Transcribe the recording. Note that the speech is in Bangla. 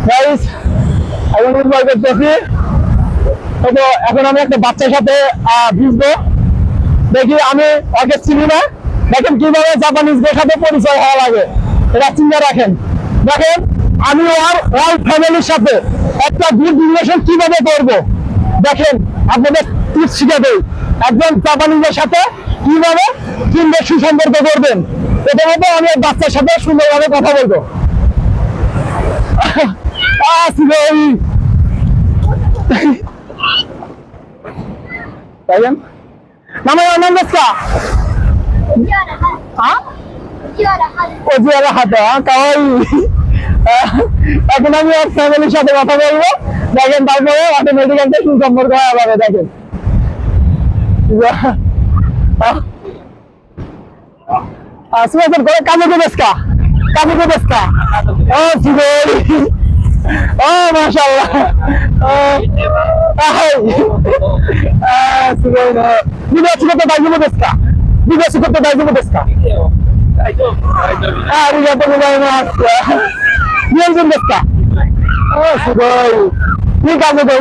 গাইস এখন উদ্ধার করতেছি। তো এখন আমি একটা বাচ্চার সাথে ভিজবো, দেখি আমি ওকে চিনি না, দেখেন কিভাবে জাপানিজদের সাথে পরিচয় হওয়া লাগে, এটা চিন্তা রাখেন। দেখেন আমি ওর ফ্যামিলির সাথে একটা গুড রিলেশন কিভাবে করব, দেখেন আপনাদের টিপস শিখে দেই একজন জাপানিজের সাথে কিভাবে কিনবে সুসম্পর্ক করবেন। প্রথমত আমি বাচ্চার সাথে সুন্দরভাবে কথা বলবো। নামায় নাম দেশকা এখন আমি ওর ফ্যামিলির সাথে কথা বলবো, দেখেন তারপরে অটোমেটিক একটা সুসম্পর্ক হয়ে যাবে। দেখেন কাজে দেশকা কাজে দেশকা ও মাশাআল্লাহ বিদেশি করতে দায়িত্ব দেশকা বিদেশি করতে দায়িত্ব দেশকা আরিগাতো গোজাইমাসু নিয়জন দেশকা ও সুগই ঠিক আছে তো